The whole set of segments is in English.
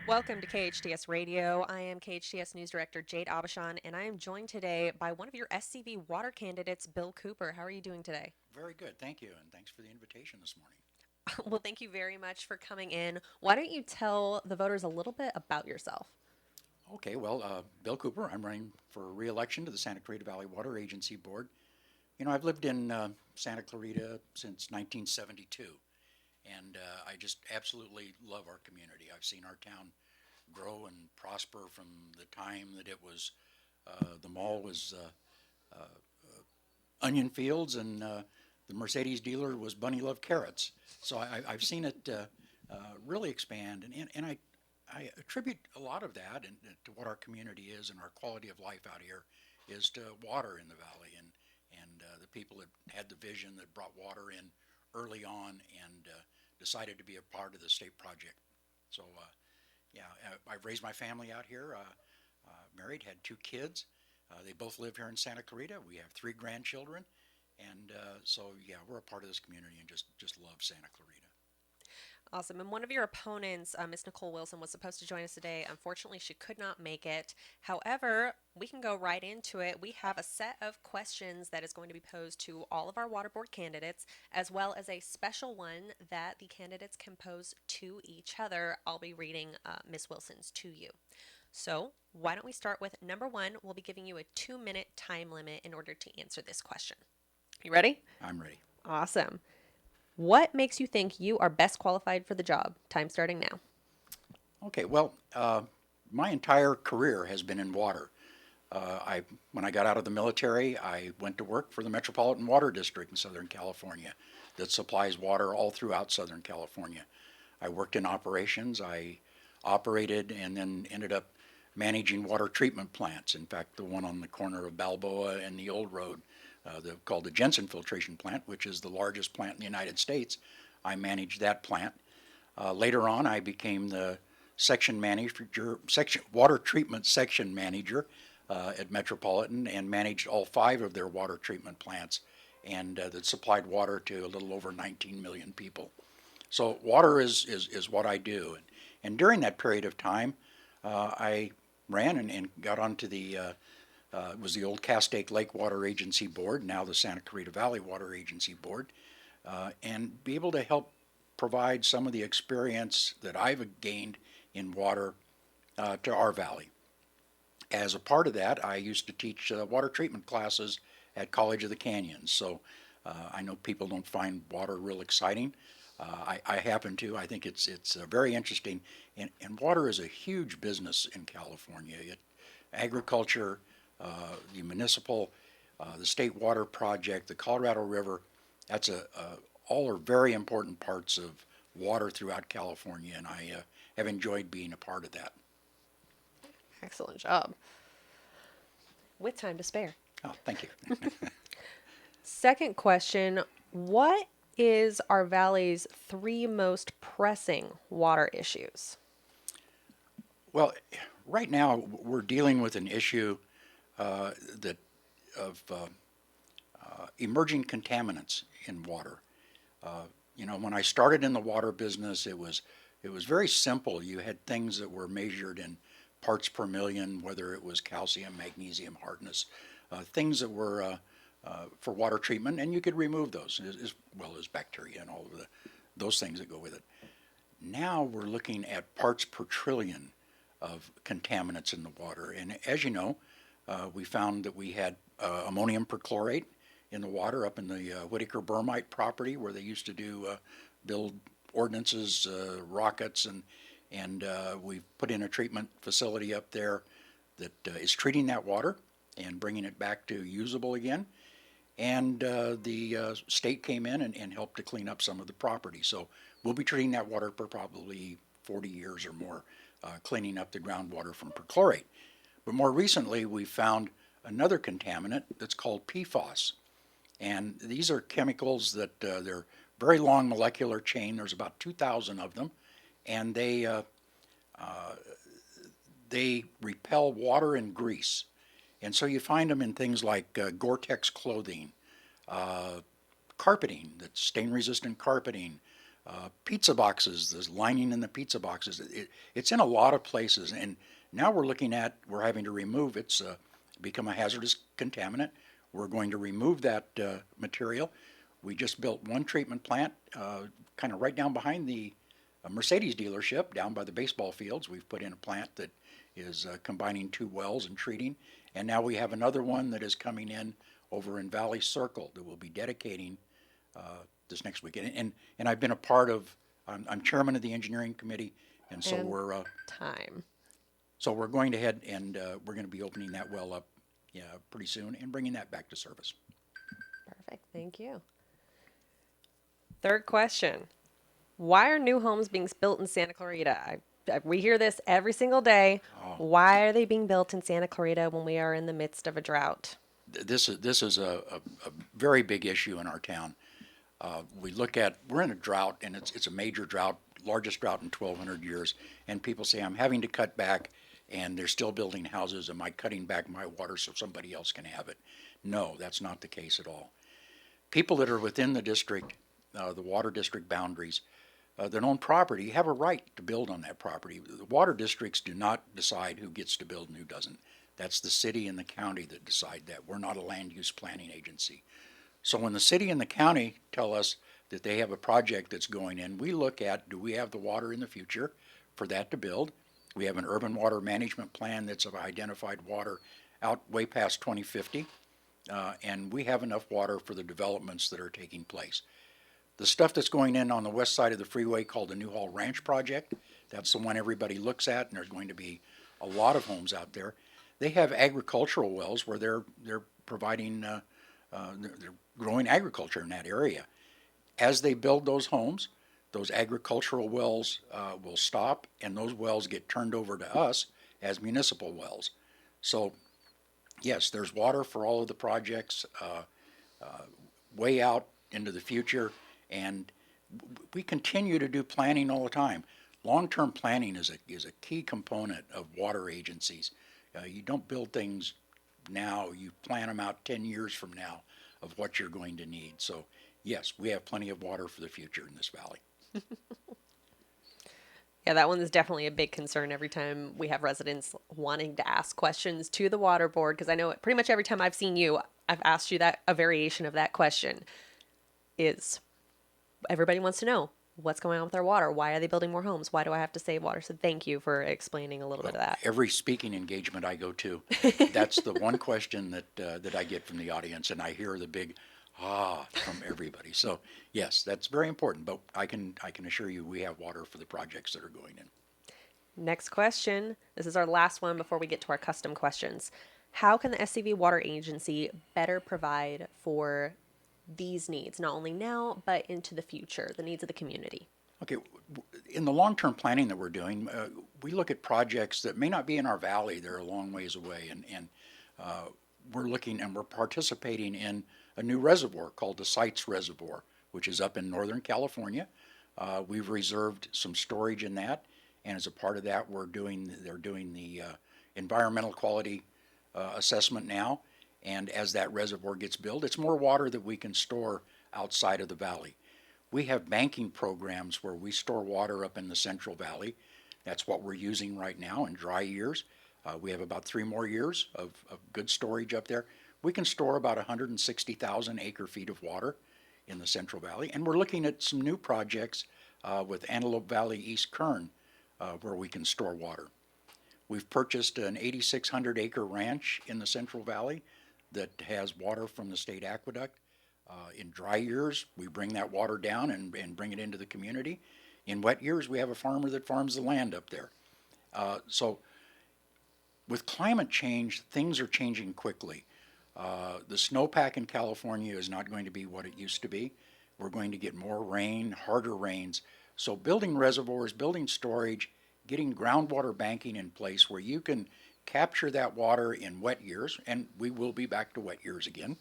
Welcome to KHTS Radio. I am KHTS News Director Jade Aubuchon, and I am joined today by one of your SCV water candidates, Bill Cooper. How are you doing today? Very good, thank you, and thanks for the invitation this morning. Well, thank you very much for coming in. Why don't you tell the voters a little bit about yourself? Okay, well, Bill Cooper, I'm running for re-election to the Santa Clarita Valley Water Agency Board. You know, I've lived in Santa Clarita since 1972, and I just absolutely love our community. I've seen our town grow and prosper from the time that the mall was onion fields and the Mercedes dealer was Bunny Love Carrots. So I've seen it really expand, and I attribute a lot of that to what our community is and our quality of life out here is to water in the valley and the people that had the vision that brought water in early on and decided to be a part of the state project. So yeah, I've raised my family out here. Married, had two kids. They both live here in Santa Clarita. We have three grandchildren, and so yeah, we're a part of this community and just love Santa Clarita. Awesome. And one of your opponents, Miss Nicole Wilson, was supposed to join us today. Unfortunately, she could not make it. However, we can go right into it. We have a set of questions that is going to be posed to all of our water board candidates, as well as a special one that the candidates can pose to each other. I'll be reading Miss Wilson's to you. So, why don't we start with number one? We'll be giving you a 2-minute time limit in order to answer this question. You ready? I'm ready. Awesome. What makes you think you are best qualified for the job? Time starting now. Okay, well, my entire career has been in water. When I got out of the military, I went to work for the Metropolitan Water District in Southern California that supplies water all throughout Southern California. I worked in operations. I operated and then ended up managing water treatment plants. In fact, the one on the corner of Balboa and the Old Road, called the Jensen Filtration Plant, which is the largest plant in the United States, I managed that plant. Later on, I became the water treatment section manager at Metropolitan and managed all five of their water treatment plants and that supplied water to a little over 19 million people. So water is what I do. And during that period of time, I ran and got onto it was the old Castaic Lake Water Agency Board, now the Santa Clarita Valley Water Agency Board, and be able to help provide some of the experience that I've gained in water to our valley. As a part of that, I used to teach water treatment classes at College of the Canyons. So I know people don't find water real exciting. I happen to. I think it's very interesting, and water is a huge business in California. Agriculture, the municipal, the state water project, the Colorado River. That's all are very important parts of water throughout California, and I have enjoyed being a part of that. Excellent job. With time to spare. Oh, thank you. Second question. What is our valley's three most pressing water issues? Well, right now we're dealing with an issue that of emerging contaminants in water. When I started in the water business, it was very simple. You had things that were measured in parts per million, whether it was calcium, magnesium, hardness, things that were for water treatment, and you could remove those as well as bacteria and all of those things that go with it. Now we're looking at parts per trillion of contaminants in the water, and as you know, we found that we had ammonium perchlorate in the water up in the Whitaker Burmite property where they used to build ordnances, rockets, and we've put in a treatment facility up there that is treating that water and bringing it back to usable again. And the state came in and helped to clean up some of the property. So we'll be treating that water for probably 40 years or more, cleaning up the groundwater from perchlorate. But more recently, we found another contaminant that's called PFAS. And these are chemicals that they're very long molecular chain. There's about 2,000 of them, and they repel water and grease. And so you find them in things like Gore-Tex clothing, carpeting, that's stain-resistant carpeting, Pizza boxes, there's lining in the pizza boxes. It's in a lot of places, and now we're having to remove it's become a hazardous contaminant. We're going to remove that material. We just built one treatment plant, kind of right down behind the Mercedes dealership, down by the baseball fields. We've put in a plant that is combining two wells and treating, and now we have another one that is coming in over in Valley Circle that we'll be dedicating this next week. And I've been a part of. I'm chairman of the engineering committee, and so And we're time. going ahead and we're going to be opening that well up, yeah, pretty soon and bringing that back to service. Perfect. Thank you. Third question. Why are new homes being built in Santa Clarita? We hear this every single day. Oh, Why are they being built in Santa Clarita when we are in the midst of a drought? this is a very big issue in our town. We're in a drought, and it's a major drought, largest drought in 1,200 years. And people say, I'm having to cut back, and they're still building houses. Am I cutting back my water so somebody else can have it? No, that's not the case at all. People that are within the district, the water district boundaries, that own property have a right to build on that property. The water districts do not decide who gets to build and who doesn't. That's the city and the county that decide that. We're not a land use planning agency. So when the city and the county tell us that they have a project that's going in, we look at, do we have the water in the future for that to build? We have an urban water management plan that's of identified water out way past 2050, and we have enough water for the developments that are taking place. The stuff that's going in on the west side of the freeway called the Newhall Ranch project, that's the one everybody looks at, and there's going to be a lot of homes out there. They have agricultural wells where they're providing they're growing agriculture in that area. As they build those homes, those agricultural wells will stop, and those wells get turned over to us as municipal wells. So, yes, there's water for all of the projects way out into the future, and we continue to do planning all the time. Long-term planning is a key component of water agencies. You don't build things now, you plan them out 10 years from now of what you're going to need. So, yes, we have plenty of water for the future in this valley. Yeah, that one is definitely a big concern every time we have residents wanting to ask questions to the water board. Because I know pretty much every time I've seen you, I've asked you that a variation of that question is everybody wants to know what's going on with our water. Why are they building more homes? Why do I have to save water? So thank you for explaining a little bit of that. Every speaking engagement I go to, that's the one question that I get from the audience, and I hear the big from everybody. So yes, that's very important. But I can assure you, we have water for the projects that are going in. Next question. This is our last one before we get to our custom questions. How can the SCV Water Agency better provide for these needs, not only now, but into the future, the needs of the community? Okay, in the long-term planning that we're doing, we look at projects that may not be in our valley; they're a long ways away, and we're looking and we're participating in a new reservoir called the Sites Reservoir, which is up in Northern California. We've reserved some storage in that, and as a part of that, they're doing the environmental quality assessment now. And as that reservoir gets built, it's more water that we can store outside of the valley. We have banking programs where we store water up in the Central Valley. That's what we're using right now in dry years. We have about 3 more years of good storage up there. We can store about 160,000 acre feet of water in the Central Valley. And we're looking at some new projects with Antelope Valley East Kern where we can store water. We've purchased an 8,600 acre ranch in the Central Valley that has water from the state aqueduct. In dry years, we bring that water down and bring it into the community. In wet years, we have a farmer that farms the land up there. So with climate change, things are changing quickly. The snowpack in California is not going to be what it used to be. We're going to get more rain, harder rains. So building reservoirs, building storage, getting groundwater banking in place where you can capture that water in wet years, and we will be back to wet years again,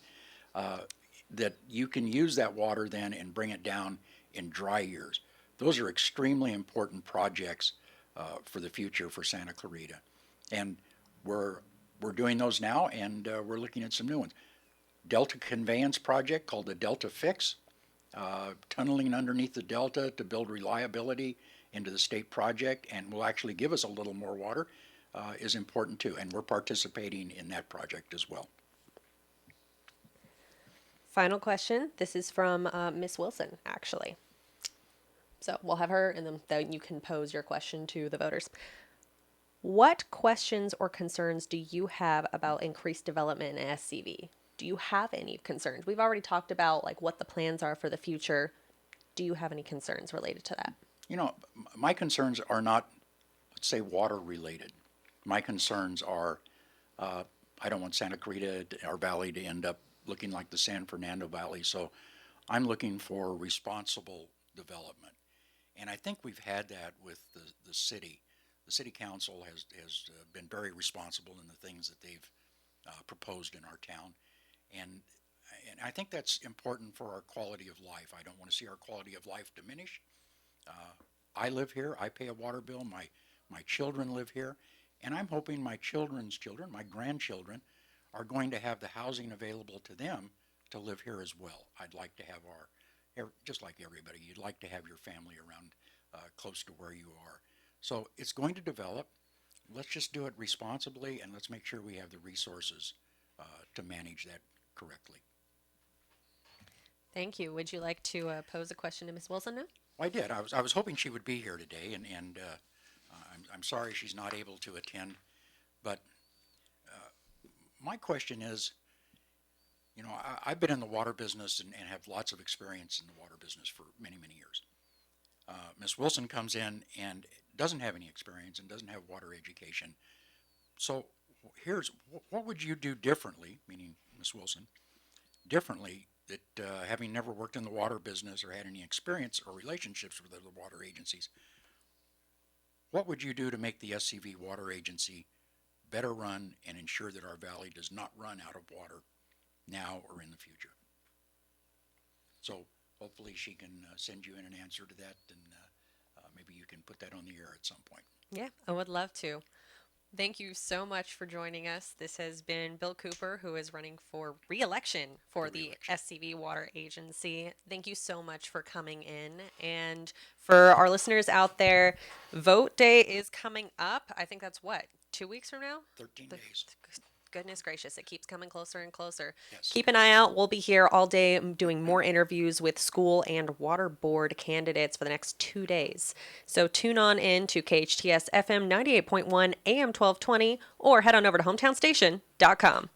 that you can use that water then and bring it down in dry years. Those are extremely important projects for the future for Santa Clarita. And we're doing those now, and we're looking at some new ones. Delta Conveyance project called the Delta Fix. tunneling underneath the delta to build reliability into the state project and will actually give us a little more water is important too. And we're participating in that project as well. Final question. This is from Miss Wilson, actually. So we'll have her, and then you can pose your question to the voters. What questions or concerns do you have about increased development in SCV? Do you have any concerns? We've already talked about like what the plans are for the future. Do you have any concerns related to that? You know, my concerns are not, let's say, water related. My concerns are I don't want Santa Clarita, our valley, to end up looking like the San Fernando Valley. So I'm looking for responsible development. And I think we've had that with the city. The city council has been very responsible in the things that they've proposed in our town. And, and I think that's important for our quality of life. I don't want to see our quality of life diminish. I live here. I pay a water bill. My children live here. And I'm hoping my children's children, my grandchildren, are going to have the housing available to them to live here as well. I'd like to have just like everybody, you'd like to have your family around close to where you are. So it's going to develop. Let's just do it responsibly, and let's make sure we have the resources to manage that correctly. Thank you. Would you like to pose a question to Ms. Wilson now? Well, I did. I was hoping she would be here today, and I'm sorry she's not able to attend. But my question is, you know, I've been in the water business and have lots of experience in the water business for many, many years. Ms. Wilson comes in and doesn't have any experience and doesn't have water education. So here's what would you do differently, meaning Ms. Wilson, differently that having never worked in the water business or had any experience or relationships with other water agencies, what would you do to make the SCV Water Agency better run and ensure that our valley does not run out of water now or in the future? So hopefully she can send you in an answer to that, and maybe you can put that on the air at some point. Yeah, I would love to. Thank you so much for joining us. This has been Bill Cooper, who is running for re-election for the Re-election. SCV Water Agency. Thank you so much for coming in. And for our listeners out there, vote day is coming up. I think that's what, 2 weeks from now? 13 days. Goodness gracious, it keeps coming closer and closer. Yes. Keep an eye out. We'll be here all day doing more interviews with school and water board candidates for the next 2 days. So tune on in to KHTS FM 98.1 AM 1220 or head on over to hometownstation.com.